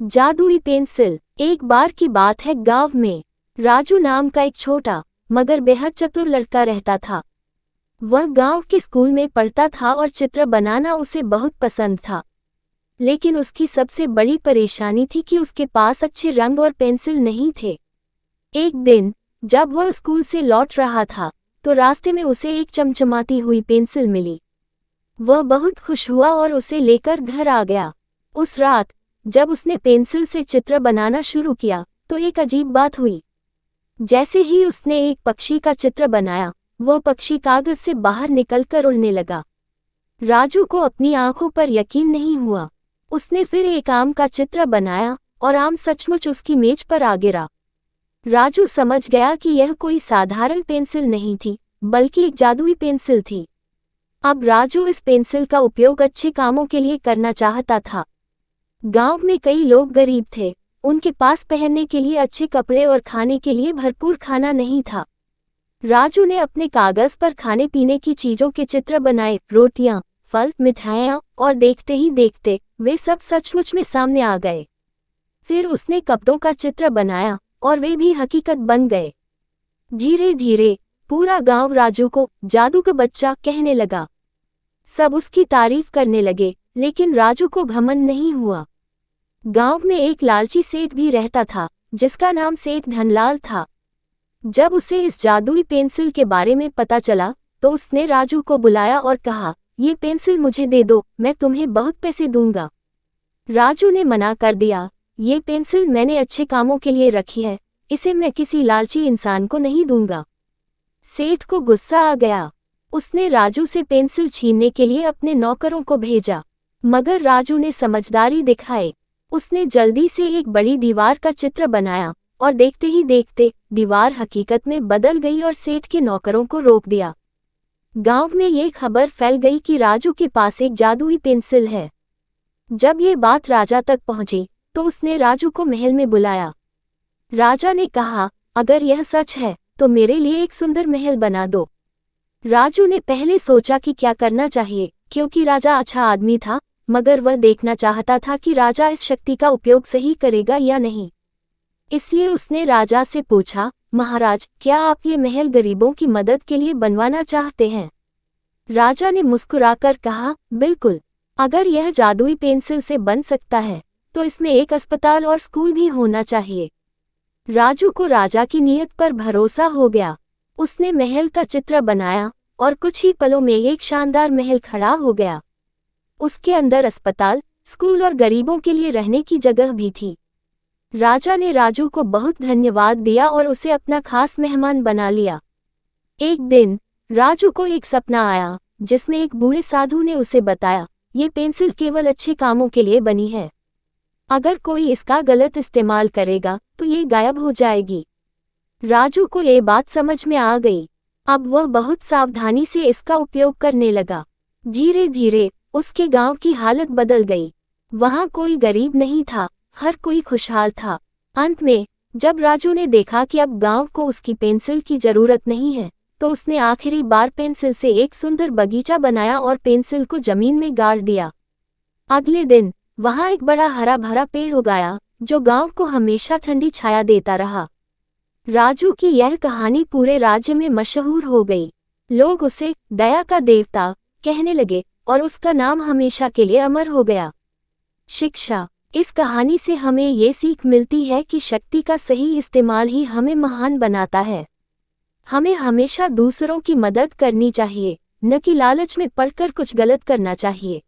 जादुई पेंसिल। एक बार की बात है, गांव में राजू नाम का एक छोटा मगर बेहद चतुर लड़का रहता था। वह गांव के स्कूल में पढ़ता था और चित्र बनाना उसे बहुत पसंद था। लेकिन उसकी सबसे बड़ी परेशानी थी कि उसके पास अच्छे रंग और पेंसिल नहीं थे। एक दिन जब वह स्कूल से लौट रहा था तो रास्ते में उसे एक चमचमाती हुई पेंसिल मिली। वह बहुत खुश हुआ और उसे लेकर घर आ गया। उस रात जब उसने पेंसिल से चित्र बनाना शुरू किया तो एक अजीब बात हुई। जैसे ही उसने एक पक्षी का चित्र बनाया, वह पक्षी कागज से बाहर निकलकर उड़ने लगा। राजू को अपनी आंखों पर यकीन नहीं हुआ। उसने फिर एक आम का चित्र बनाया और आम सचमुच उसकी मेज पर आ गिरा। राजू समझ गया कि यह कोई साधारण पेंसिल नहीं थी, बल्कि एक जादुई पेंसिल थी। अब राजू इस पेंसिल का उपयोग अच्छे कामों के लिए करना चाहता था। गांव में कई लोग गरीब थे, उनके पास पहनने के लिए अच्छे कपड़े और खाने के लिए भरपूर खाना नहीं था। राजू ने अपने कागज पर खाने पीने की चीजों के चित्र बनाए, रोटियां, फल, मिठाइयां, और देखते ही देखते वे सब सचमुच में सामने आ गए। फिर उसने कपड़ों का चित्र बनाया और वे भी हकीकत बन गए। धीरे धीरे पूरा गांव राजू को जादू का बच्चा कहने लगा। सब उसकी तारीफ करने लगे, लेकिन राजू को घमंड नहीं हुआ। गांव में एक लालची सेठ भी रहता था, जिसका नाम सेठ धनलाल था। जब उसे इस जादुई पेंसिल के बारे में पता चला तो उसने राजू को बुलाया और कहा, ये पेंसिल मुझे दे दो, मैं तुम्हें बहुत पैसे दूंगा। राजू ने मना कर दिया, ये पेंसिल मैंने अच्छे कामों के लिए रखी है, इसे मैं किसी लालची इंसान को नहीं दूंगा। सेठ को गुस्सा आ गया। उसने राजू से पेंसिल छीनने के लिए अपने नौकरों को भेजा, मगर राजू ने समझदारी दिखाई। उसने जल्दी से एक बड़ी दीवार का चित्र बनाया और देखते ही देखते दीवार हकीकत में बदल गई और सेठ के नौकरों को रोक दिया। गांव में ये खबर फैल गई कि राजू के पास एक जादुई पेंसिल है। जब ये बात राजा तक पहुंची तो उसने राजू को महल में बुलाया। राजा ने कहा, अगर यह सच है तो मेरे लिए एक सुंदर महल बना दो। राजू ने पहले सोचा कि क्या करना चाहिए, क्योंकि राजा अच्छा आदमी था, मगर वह देखना चाहता था कि राजा इस शक्ति का उपयोग सही करेगा या नहीं। इसलिए उसने राजा से पूछा, महाराज, क्या आप ये महल गरीबों की मदद के लिए बनवाना चाहते हैं? राजा ने मुस्कुराकर कहा, बिल्कुल। अगर यह जादुई पेंसिल से बन सकता है तो इसमें एक अस्पताल और स्कूल भी होना चाहिए। राजू को राजा की नीयत पर भरोसा हो गया। उसने महल का चित्र बनाया और कुछ ही पलों में एक शानदार महल खड़ा हो गया। उसके अंदर अस्पताल, स्कूल और गरीबों के लिए रहने की जगह भी थी। राजा ने राजू को बहुत धन्यवाद दिया और उसे अपना खास मेहमान बना लिया। एक दिन राजू को एक सपना आया, जिसमें एक बूढ़े साधु ने उसे बताया, ये पेंसिल केवल अच्छे कामों के लिए बनी है। अगर कोई इसका गलत इस्तेमाल करेगा तो ये गायब हो जाएगी। राजू को ये बात समझ में आ गई। अब वह बहुत सावधानी से इसका उपयोग करने लगा। धीरे धीरे उसके गांव की हालत बदल गई। वहां कोई गरीब नहीं था, हर कोई खुशहाल था। अंत में जब राजू ने देखा कि अब गांव को उसकी पेंसिल की जरूरत नहीं है, तो उसने आखिरी बार पेंसिल से एक सुंदर बगीचा बनाया और पेंसिल को जमीन में गाड़ दिया। अगले दिन वहां एक बड़ा हरा भरा पेड़ उगाया, जो गांव को हमेशा ठंडी छाया देता रहा। राजू की यह कहानी पूरे राज्य में मशहूर हो गई। लोग उसे दया का देवता कहने लगे और उसका नाम हमेशा के लिए अमर हो गया। शिक्षा। इस कहानी से हमें ये सीख मिलती है कि शक्ति का सही इस्तेमाल ही हमें महान बनाता है। हमें हमेशा दूसरों की मदद करनी चाहिए, न कि लालच में पड़कर कुछ गलत करना चाहिए।